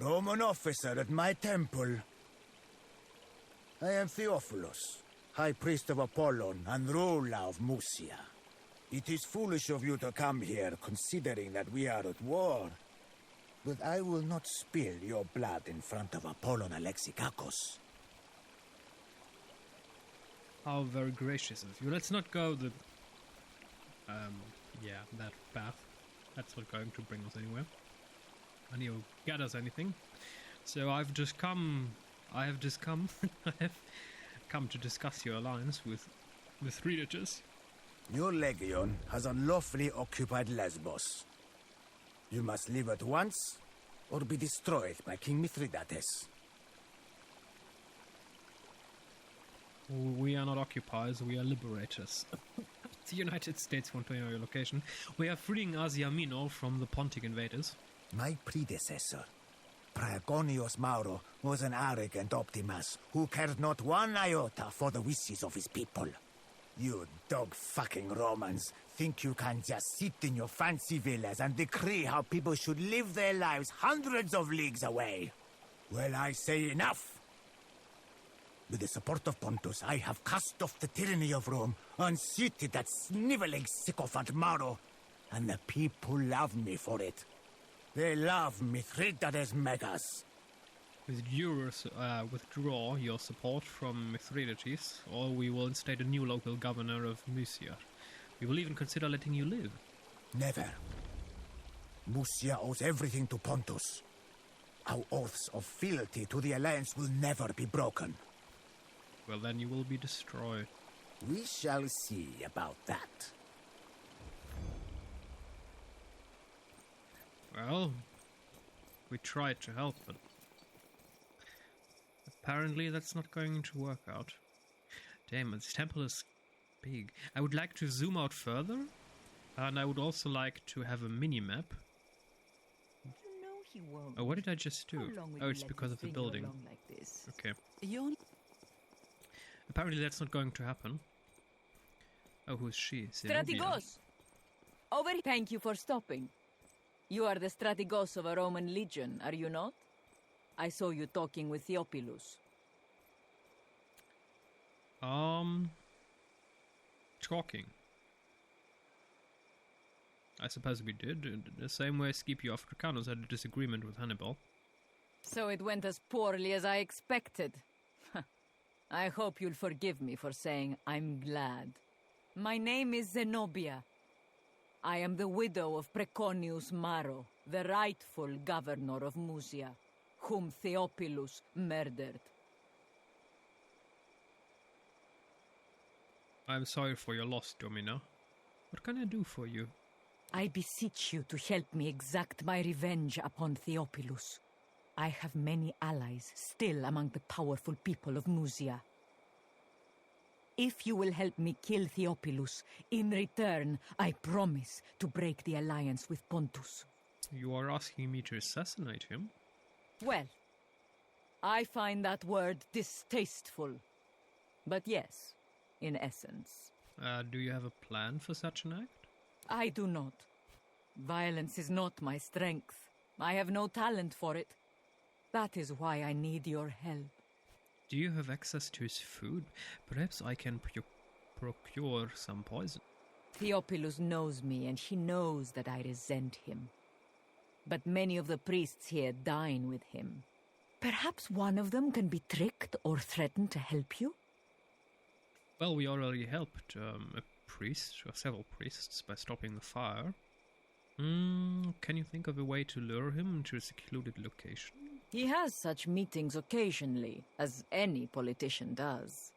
Roman officer at my temple. I am Theophilus, high priest of Apollon and ruler of Mysia. It is foolish of you to come here, considering that we are at war. But I will not spill your blood in front of Apollon Alexikakos. How very gracious of you. Let's not go the... that path. That's not going to bring us anywhere. And you'll get us anything. So I have come to discuss your alliance with Mithridates. Your legion has unlawfully occupied Lesbos. You must leave at once, or be destroyed by King Mithridates. We are not occupiers, we are liberators. The United States want to know your location. We are freeing Asia Minor from the Pontic invaders. My predecessor, Praegonius Mauro, was an arrogant Optimus who cared not one iota for the wishes of his people. You dog-fucking Romans think you can just sit in your fancy villas and decree how people should live their lives hundreds of leagues away. Well, I say enough! With the support of Pontus, I have cast off the tyranny of Rome, unseated that sniveling sycophant Mauro, and the people love me for it. They love Mithridates Megas. Withdraw your support from Mithridates, or we will instate a new local governor of Mysia. We will even consider letting you live. Never. Mysia owes everything to Pontus. Our oaths of fealty to the Alliance will never be broken. Well, then you will be destroyed. We shall see about that. Well, we tried to help, but apparently that's not going to work out. Damn, this temple is big. I would like to zoom out further, and I would also like to have a mini-map. You know he won't. Oh, what did I just do? Oh, it's because of the building. Like okay. Apparently that's not going to happen. Oh, who is she? Strategos! Over. Thank you for stopping. You are the Strategos of a Roman legion, are you not? I saw you talking with Theophilus. Talking. I suppose we did. In the same way Scipio Africanus had a disagreement with Hannibal. So it went as poorly as I expected. I hope you'll forgive me for saying I'm glad. My name is Zenobia. I am the widow of Preconius Maro, the rightful governor of Mysia, whom Theophilus murdered. I'm sorry for your loss, Domina. What can I do for you? I beseech you to help me exact my revenge upon Theophilus. I have many allies still among the powerful people of Mysia. If you will help me kill Theophilus, in return, I promise to break the alliance with Pontus. You are asking me to assassinate him? Well, I find that word distasteful. But yes, in essence. Do you have a plan for such an act? I do not. Violence is not my strength. I have no talent for it. That is why I need your help. Do you have access to his food? Perhaps I can procure some poison. Theophilus knows me, and he knows that I resent him. But many of the priests here dine with him. Perhaps one of them can be tricked or threatened to help you? Well, we already helped a priest, or several priests, by stopping the fire. Can you think of a way to lure him to a secluded location? He has such meetings occasionally, as any politician does.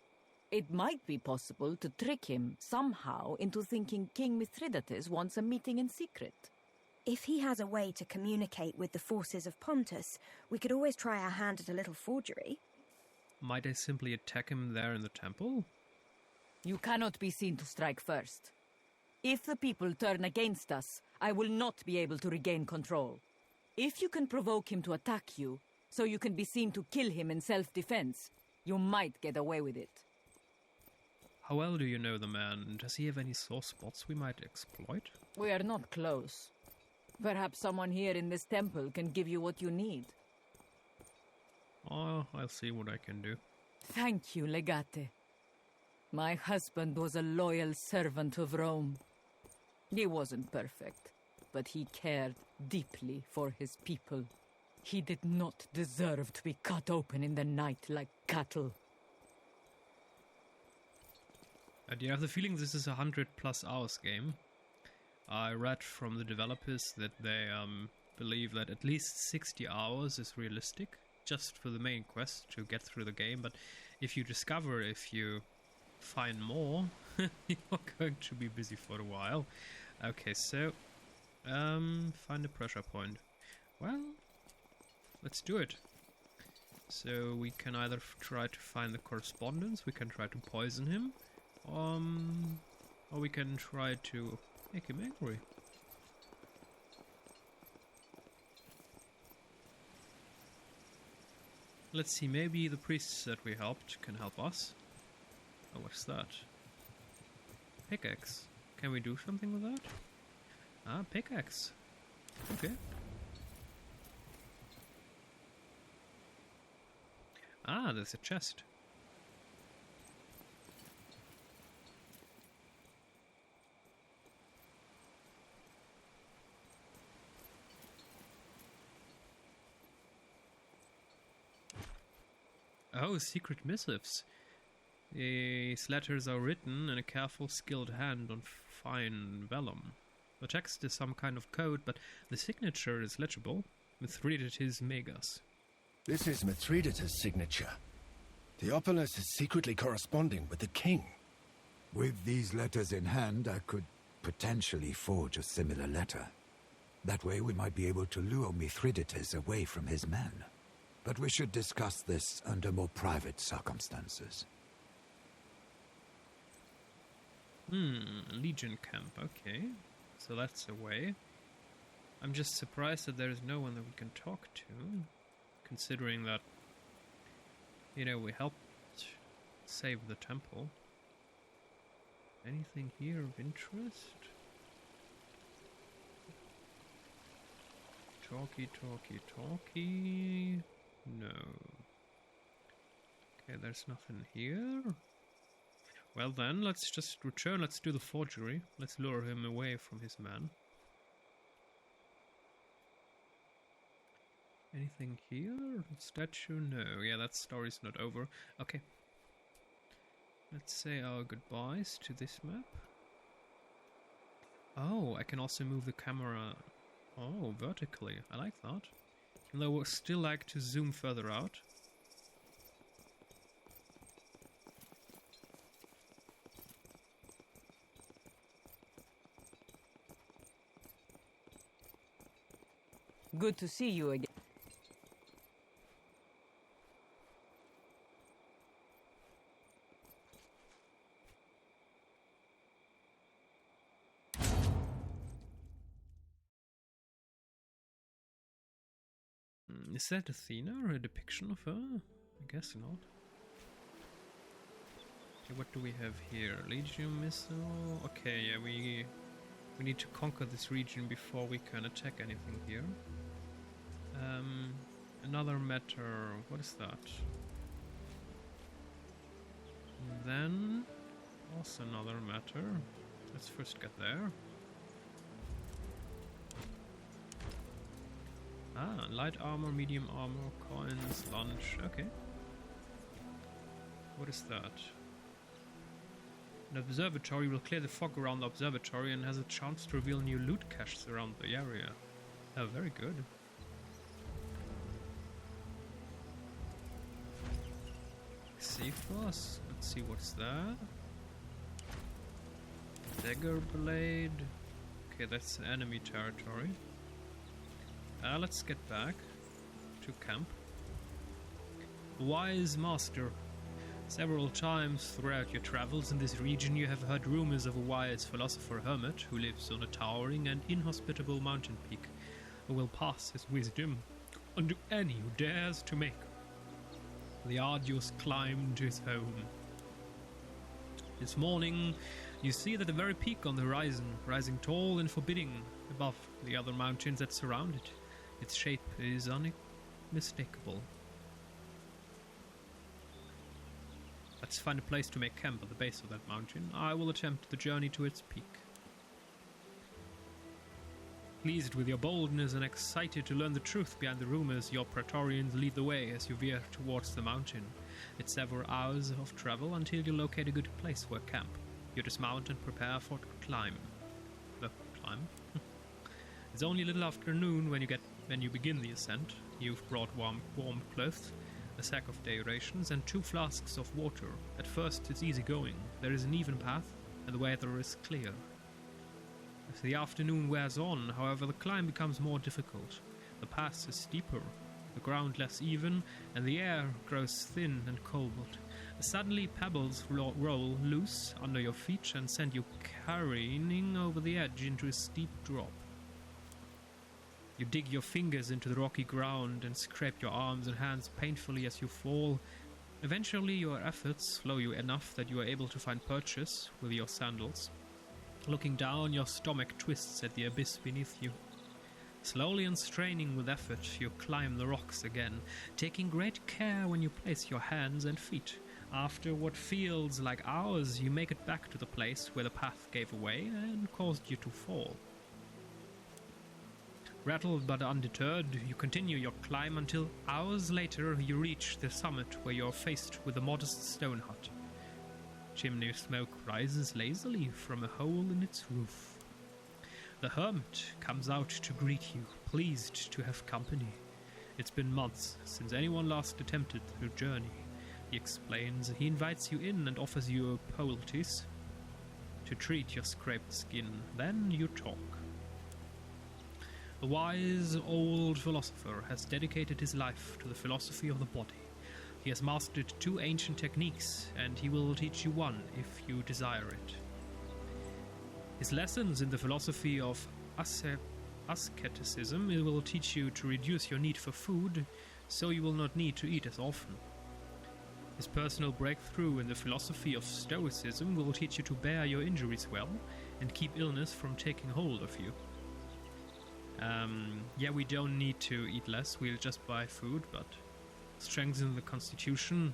It might be possible to trick him somehow into thinking King Mithridates wants a meeting in secret. If he has a way to communicate with the forces of Pontus, we could always try our hand at a little forgery. Might I simply attack him there in the temple? You cannot be seen to strike first. If the people turn against us, I will not be able to regain control. If you can provoke him to attack you, so you can be seen to kill him in self-defense, you might get away with it. How well do you know the man? Does he have any sore spots we might exploit? We are not close. Perhaps someone here in this temple can give you what you need. I'll see what I can do. Thank you, Legate. My husband was a loyal servant of Rome. He wasn't perfect, but he cared deeply for his people. He did not deserve to be cut open in the night like cattle. Do you have the feeling this is a 100+ hours game? I read from the developers that they believe that at least 60 hours is realistic, just for the main quest to get through the game, but if you find more, you're going to be busy for a while. Okay, so, find a pressure point. Well, let's do it. So we can either try to find the correspondence, we can try to poison him, or we can try to make him angry. Let's see, maybe the priests that we helped can help us. Oh, what's that? Pickaxe. Can we do something with that? Ah, pickaxe. Okay. Ah, there's a chest. Oh, secret missives. These letters are written in a careful, skilled hand on fine vellum. The text is some kind of code, but the signature is legible. Mithridates Megas. This is Mithridates' signature. Theophilus is secretly corresponding with the king. With these letters in hand, I could potentially forge a similar letter. That way we might be able to lure Mithridates away from his men. But we should discuss this under more private circumstances. Legion camp, okay. So that's a way. I'm just surprised that there's no one that we can talk to, considering that, you know, we helped save the temple. Anything here of interest? Talkie. No. Okay, there's nothing here. Well then, let's just return, let's do the forgery. Let's lure him away from his man. Anything here? Statue? No. Yeah, that story's not over. Okay. Let's say our goodbyes to this map. Oh, I can also move the camera... Oh, vertically. I like that. Although I would still like to zoom further out. Good to see you again. Is that Athena or a depiction of her? I guess not. Okay, what do we have here? Legion missile. Okay, yeah, we need to conquer this region before we can attack anything here. Another matter. What is that? And then also another matter. Let's first get there. Ah, light armor, medium armor, coins, lunch. Okay. What is that? An observatory will clear the fog around the observatory and has a chance to reveal new loot caches around the area. Oh, very good. Theophilus. Let's see what's there. Dagger blade. Okay, that's enemy territory. Let's get back to camp. Wise master. Several times throughout your travels in this region you have heard rumors of a wise philosopher hermit who lives on a towering and inhospitable mountain peak, who will pass his wisdom on to any who dares to make the arduous climb to his home. This morning you see that the very peak on the horizon, rising tall and forbidding above the other mountains that surround it. Its shape is unmistakable. Let's find a place to make camp at the base of that mountain. I will attempt the journey to its peak. Pleased with your boldness and excited to learn the truth behind the rumors, your Praetorians lead the way as you veer towards the mountain. It's several hours of travel until you locate a good place for a camp. You dismount and prepare for the climb. It's only a little after noon when you begin the ascent. You've brought warm clothes, a sack of day rations, and 2 flasks of water. At first, it's easy going. There is an even path, and the weather is clear. As the afternoon wears on, however, the climb becomes more difficult. The pass is steeper, the ground less even, and the air grows thin and cold. Suddenly, pebbles roll loose under your feet and send you careening over the edge into a steep drop. You dig your fingers into the rocky ground and scrape your arms and hands painfully as you fall. Eventually, your efforts slow you enough that you are able to find purchase with your sandals. Looking down, your stomach twists at the abyss beneath you. Slowly and straining with effort, you climb the rocks again, taking great care when you place your hands and feet. After what feels like hours, you make it back to the place where the path gave way and caused you to fall. Rattled but undeterred, you continue your climb until hours later you reach the summit where you are faced with a modest stone hut. Chimney smoke rises lazily from a hole in its roof. The hermit comes out to greet you, pleased to have company. It's been months since anyone last attempted the journey. He explains. He invites you in and offers you a poultice to treat your scraped skin. Then you talk. A wise old philosopher has dedicated his life to the philosophy of the body. He has mastered 2 ancient techniques, and he will teach you one if you desire it. His lessons in the philosophy of asceticism will teach you to reduce your need for food, so you will not need to eat as often. His personal breakthrough in the philosophy of stoicism will teach you to bear your injuries well and keep illness from taking hold of you. Yeah, we don't need to eat less, we'll just buy food, but strengthen the constitution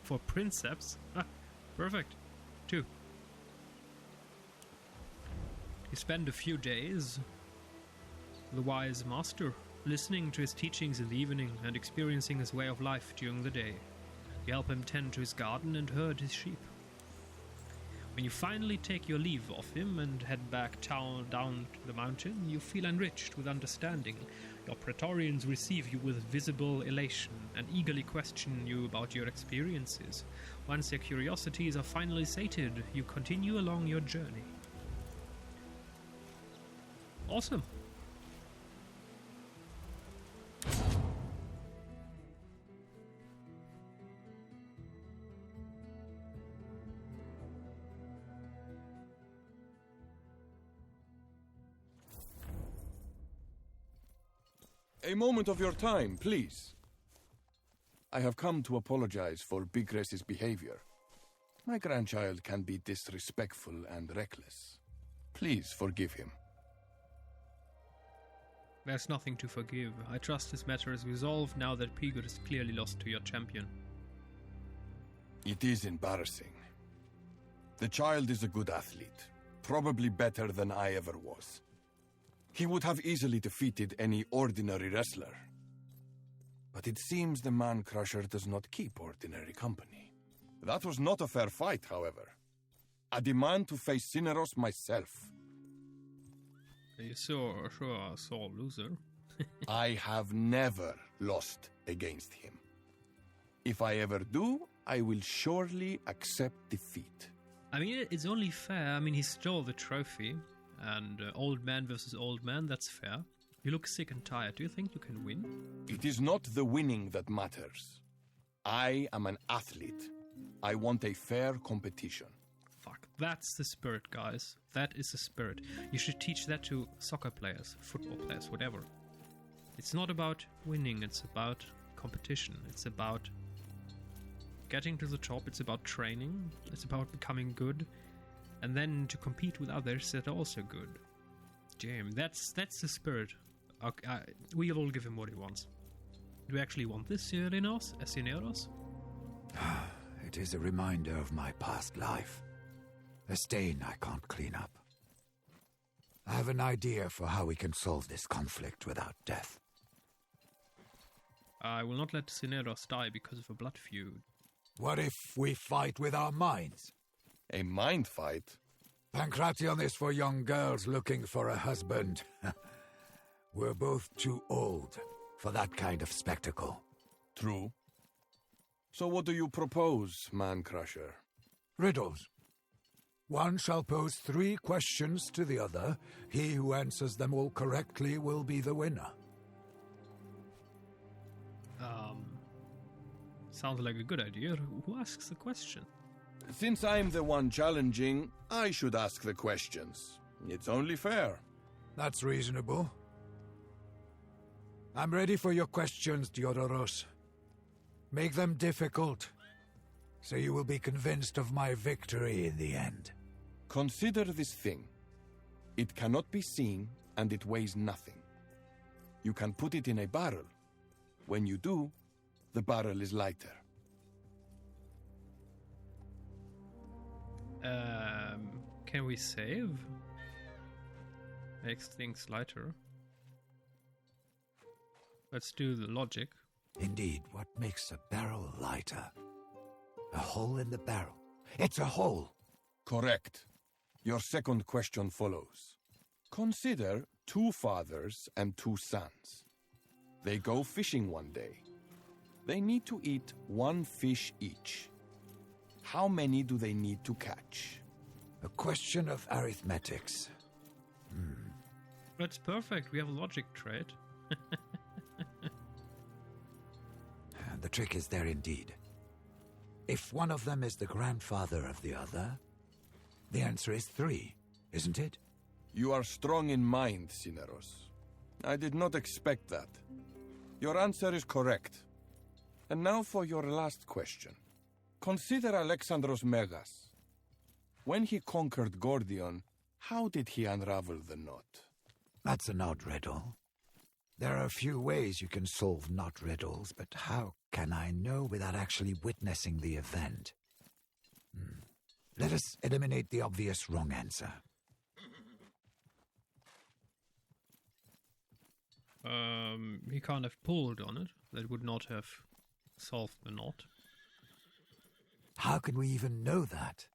for princeps. Perfect. 2. You spend a few days with the wise master, listening to his teachings in the evening and experiencing his way of life during the day. You help him tend to his garden and herd his sheep. When you finally take your leave of him and head back down to the mountain, you feel enriched with understanding. Your Praetorians receive you with visible elation and eagerly question you about your experiences. Once their curiosities are finally sated, you continue along your journey. Awesome. A moment of your time, please. I have come to apologize for Bigres's behavior. My grandchild can be disrespectful and reckless. Please forgive him. There's nothing to forgive. I trust this matter is resolved now that Pigor is clearly lost to your champion. It is embarrassing. The child is a good athlete, probably better than I ever was. He would have easily defeated any ordinary wrestler. But it seems the man-crusher does not keep ordinary company. That was not a fair fight, however. I demand to face Cineros myself. You sure sore loser. I have never lost against him. If I ever do, I will surely accept defeat. I mean, it's only fair. I mean, he stole the trophy. And old man versus old man, that's fair. You look sick and tired. Do you think you can win? It is not the winning that matters. I am an athlete. I want a fair competition. Fuck, that's the spirit, guys. That is the spirit. You should teach that to soccer players, football players, whatever. It's not about winning, it's about competition. It's about getting to the top, it's about training, it's about becoming good. And then to compete with others that are also good. Damn, that's the spirit. Okay, we'll all give him what he wants. Do we actually want this, Cineros? It is a reminder of my past life. A stain I can't clean up. I have an idea for how we can solve this conflict without death. I will not let Cineros die because of a blood feud. What if we fight with our minds? A mind fight? Pancration is for young girls looking for a husband. We're both too old for that kind of spectacle. True. So what do you propose, Man-Crusher? Riddles. One shall pose 3 questions to the other. He who answers them all correctly will be the winner. Sounds like a good idea. Who asks the question? Since I'm the one challenging, I should ask the questions. It's only fair. That's reasonable. I'm ready for your questions, Diodoros. Make them difficult, so you will be convinced of my victory in the end. Consider this thing. It cannot be seen, and it weighs nothing. You can put it in a barrel. When you do, the barrel is lighter. Can we save? Makes things lighter. Let's do the logic. Indeed, what makes a barrel lighter? A hole in the barrel. It's a hole! Correct. Your second question follows. Consider 2 fathers and 2 sons. They go fishing one day. They need to eat 1 fish each. How many do they need to catch? A question of arithmetics. That's perfect. We have a logic trait. The trick is there indeed. If one of them is the grandfather of the other, the answer is 3, isn't it? You are strong in mind, Cineros. I did not expect that. Your answer is correct. And now for your last question. Consider Alexandros Megas. When he conquered Gordion, how did he unravel the knot? That's an odd riddle. There are a few ways you can solve knot riddles, but how can I know without actually witnessing the event? Let us eliminate the obvious wrong answer. He can't have pulled on it. That would not have solved the knot. How can we even know that?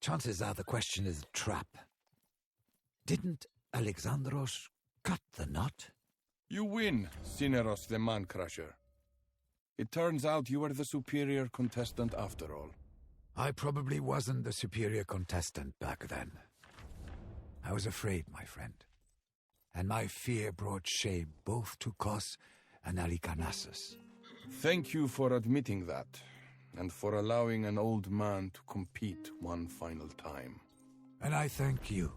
Chances are the question is a trap. Didn't Alexandros cut the knot? You win, Cineros the Man-Crusher. It turns out you were the superior contestant after all. I probably wasn't the superior contestant back then. I was afraid, my friend. And my fear brought shame both to Kos and Alicarnassus. Thank you for admitting that, and for allowing an old man to compete one final time. And I thank you,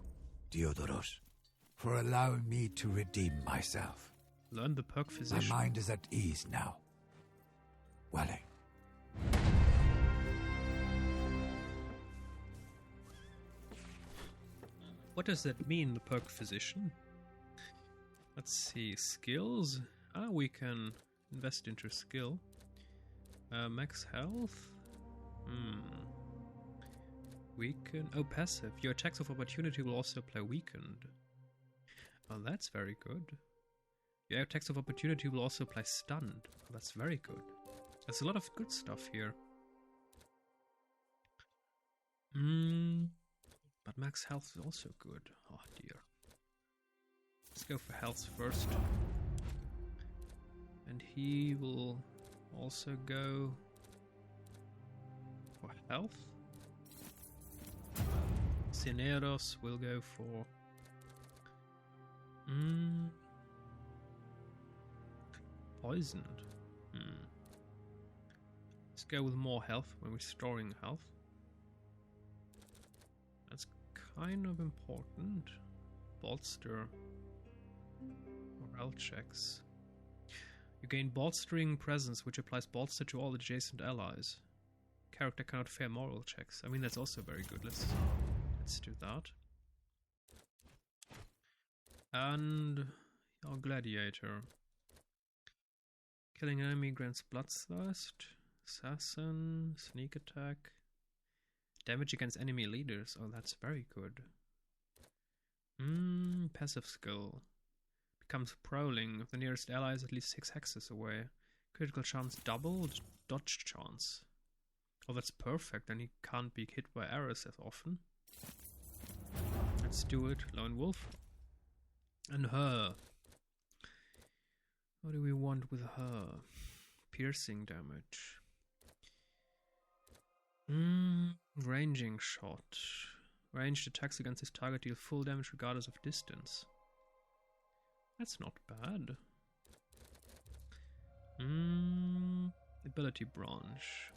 Diodoros, for allowing me to redeem myself. Learn the perk physician. My mind is at ease now. Welling. What does that mean, the perk physician? Let's see, skills. We can invest into skill. Max health. Weaken. Oh, passive. Your attacks of opportunity will also play weakened. Oh, that's very good. Your attacks of opportunity will also play stunned. Oh, that's very good. There's a lot of good stuff here. But max health is also good. Oh dear. Let's go for health first. And he will also go for health. Cineros will go for poisoned. Let's go with more health when restoring health. That's kind of important. Bolster. Morale checks. You gain bolstering presence, which applies bolster to all adjacent allies. Character cannot fail moral checks. I mean, that's also very good. Let's do that. And our gladiator. Killing an enemy grants bloodthirst. Assassin, sneak attack. Damage against enemy leaders. Oh, that's very good. Passive skill. Becomes prowling. If the nearest ally is at least 6 hexes away. Critical chance doubled. Dodge chance. Oh, that's perfect. Then he can't be hit by arrows as often. Let's do it. Lone Wolf. And her. What do we want with her? Piercing damage. Ranging shot. Ranged attacks against this target deal full damage regardless of distance. That's not bad. Ability branch.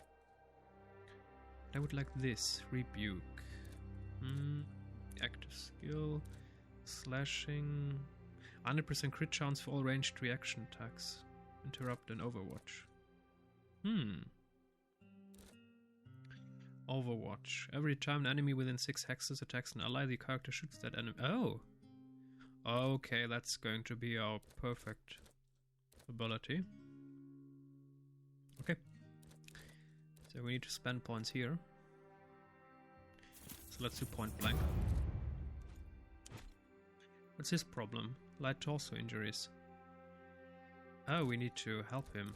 I would like this. Rebuke. Active skill. Slashing. 100% crit chance for all ranged reaction attacks. Interrupt and Overwatch. Overwatch. Every time an enemy within 6 hexes attacks an ally, the character shoots that enemy. Oh! Okay, that's going to be our perfect ability. Okay. So we need to spend points here. So let's do point blank. What's his problem? Light torso injuries. Oh, we need to help him.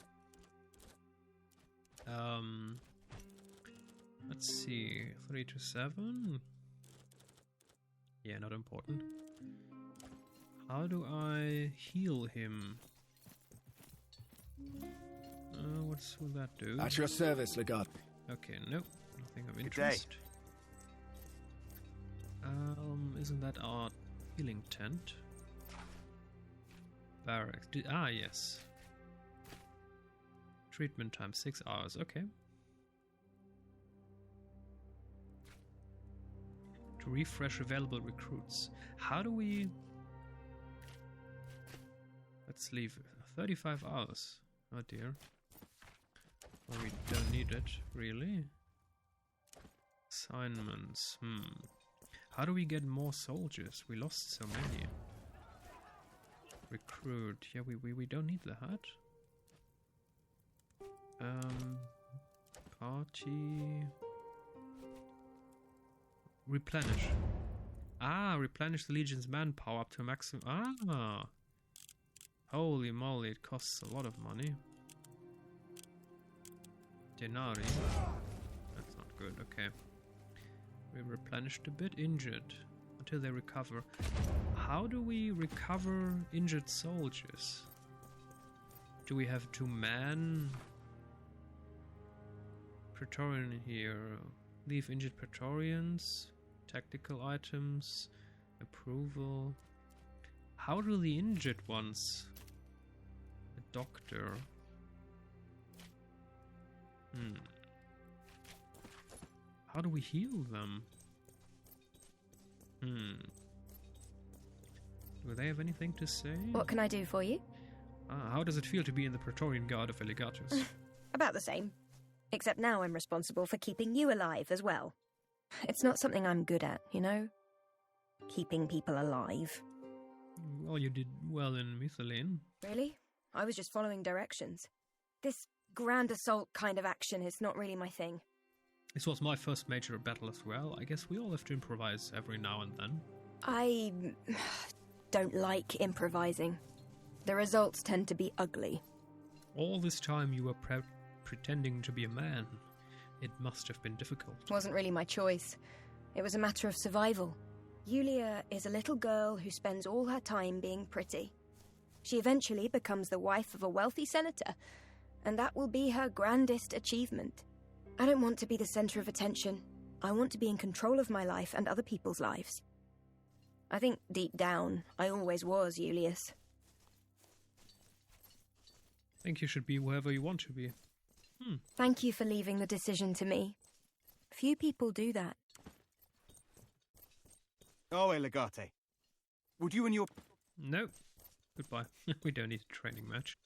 Let's see. 3 to 7? Yeah, not important. How do I heal him? What will that do? At your service, Legate. Okay, nope. Nothing of interest. Isn't that our healing tent? Barracks. Yes. Treatment time 6 hours. Okay. To refresh available recruits. How do we... Let's leave 35 hours. Oh dear. Well, we don't need it, really. Assignments. How do we get more soldiers? We lost so many. Recruit. Yeah, we don't need that. Party. Replenish. Replenish the Legion's manpower up to a maximum. Holy moly, it costs a lot of money. Denari. That's not good, okay. We replenished a bit. Injured. Until they recover. How do we recover injured soldiers? Do we have to man Praetorian here? Leave injured Praetorians. Tactical items. Approval. How do the injured ones? A doctor. How do we heal them? Do they have anything to say? What can I do for you? How does it feel to be in the Praetorian Guard of Elegatus? About the same. Except now I'm responsible for keeping you alive as well. It's not something I'm good at, you know? Keeping people alive. Well, you did well in Mysia. Really? I was just following directions. This grand assault kind of action is not really my thing. This was my first major battle as well. I guess we all have to improvise every now and then. I don't like improvising. The results tend to be ugly. All this time you were pretending to be a man. It must have been difficult. Wasn't really my choice. It was a matter of survival. Yulia is a little girl who spends all her time being pretty. She eventually becomes the wife of a wealthy senator, and that will be her grandest achievement. I don't want to be the center of attention. I want to be in control of my life and other people's lives. I think deep down, I always was Julius. I think you should be wherever you want to be. Thank you for leaving the decision to me. Few people do that. Oh, Legate. Would you and your... No. Goodbye. We don't need a training match.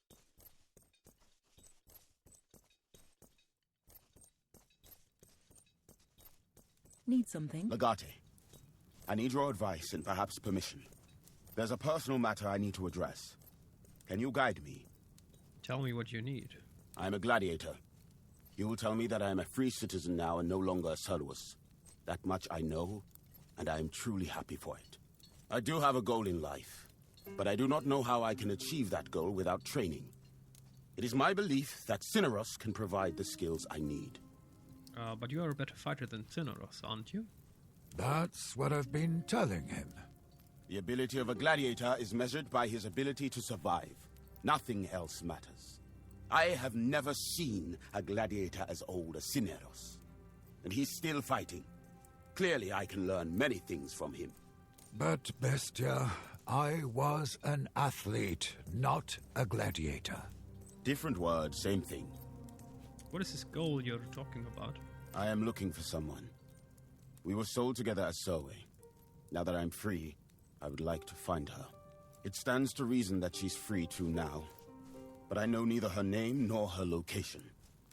Need something? Legate, I need your advice and perhaps permission. There's a personal matter I need to address. Can you guide me? Tell me what you need. I'm a gladiator. You will tell me that I am a free citizen now and no longer a Serluus. That much I know, and I am truly happy for it. I do have a goal in life, but I do not know how I can achieve that goal without training. It is my belief that Cineros can provide the skills I need. But you are a better fighter than Cineros, aren't you? That's what I've been telling him. The ability of a gladiator is measured by his ability to survive. Nothing else matters. I have never seen a gladiator as old as Cineros. And he's still fighting. Clearly I can learn many things from him. But, Bestia, I was an athlete, not a gladiator. Different word, same thing. What is this goal you're talking about? I am looking for someone. We were sold together as Zoe. Now that I'm free, I would like to find her. It stands to reason that she's free too now. But I know neither her name nor her location.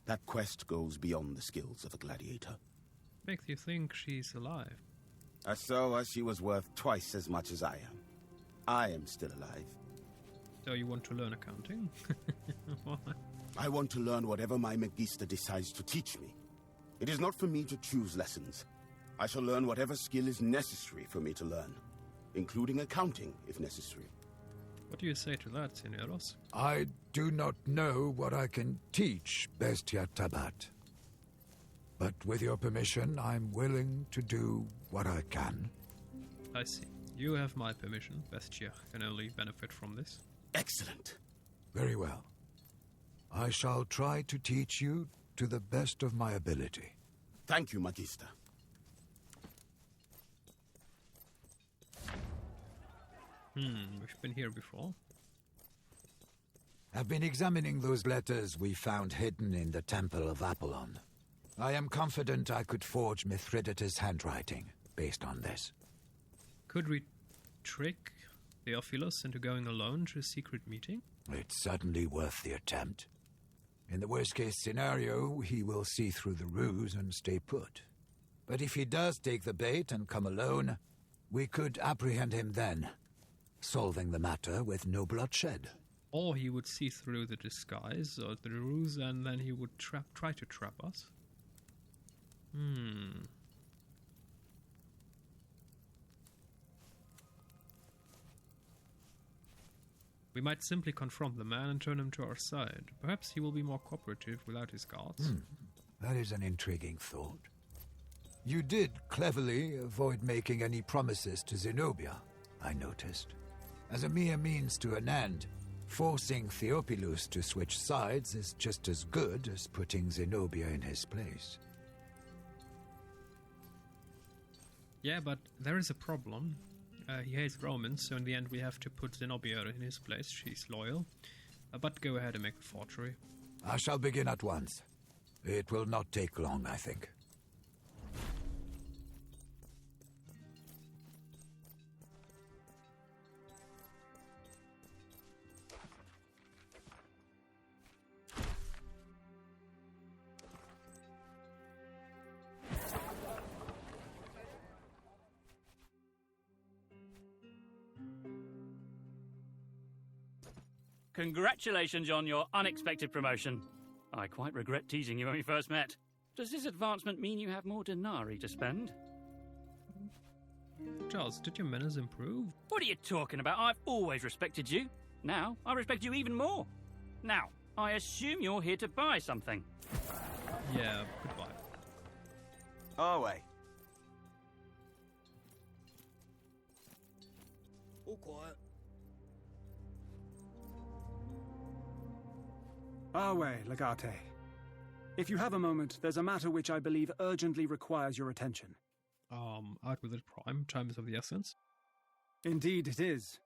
That quest goes beyond the skills of a gladiator. Makes you think she's alive. As so as she was worth twice as much as I am. I am still alive. So you want to learn accounting? I want to learn whatever my Magister decides to teach me. It is not for me to choose lessons. I shall learn whatever skill is necessary for me to learn, including accounting, if necessary. What do you say to that, Cineros? I do not know what I can teach, Bestia Tabat. But with your permission, I'm willing to do what I can. I see. You have my permission. Bestia can only benefit from this. Excellent. Very well. I shall try to teach you to the best of my ability. Thank you, Magister. We've been here before. I've been examining those letters we found hidden in the Temple of Apollon. I am confident I could forge Mithridates' handwriting based on this. Could we trick Theophilus into going alone to a secret meeting? It's certainly worth the attempt. In the worst-case scenario, he will see through the ruse and stay put. But if he does take the bait and come alone, we could apprehend him then, solving the matter with no bloodshed. Or he would see through the disguise or the ruse and then he would try to trap us. We might simply confront the man and turn him to our side. Perhaps he will be more cooperative without his guards. That is an intriguing thought. You did cleverly avoid making any promises to Zenobia, I noticed. As a mere means to an end, forcing Theophilus to switch sides is just as good as putting Zenobia in his place. Yeah, but there is a problem. He hates Romans, so in the end we have to put Zenobia in his place. She's loyal. But go ahead and make the forgery. I shall begin at once. It will not take long, I think. Congratulations on your unexpected promotion. I quite regret teasing you when we first met. Does this advancement mean you have more denarii to spend? Charles, did your manners improve? What are you talking about? I've always respected you. Now, I respect you even more. Now, I assume you're here to buy something. Yeah, goodbye. Our way. All quiet. Our way, Legate. If you have a moment, there's a matter which I believe urgently requires your attention. Out with it, Prime. Time is of the essence. Indeed it is.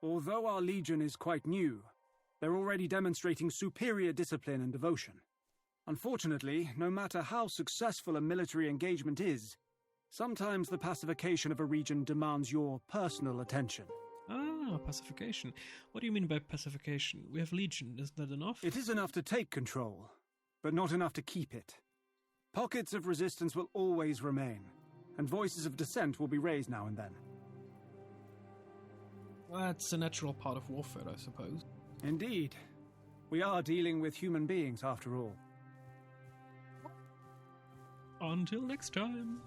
Although our legion is quite new, they're already demonstrating superior discipline and devotion. Unfortunately, no matter how successful a military engagement is, sometimes the pacification of a region demands your personal attention. Pacification. What do you mean by pacification? We have Legion, isn't that enough? It is enough to take control, but not enough to keep it. Pockets of resistance will always remain, and voices of dissent will be raised now and then. That's a natural part of warfare, I suppose. Indeed. We are dealing with human beings, after all. Until next time.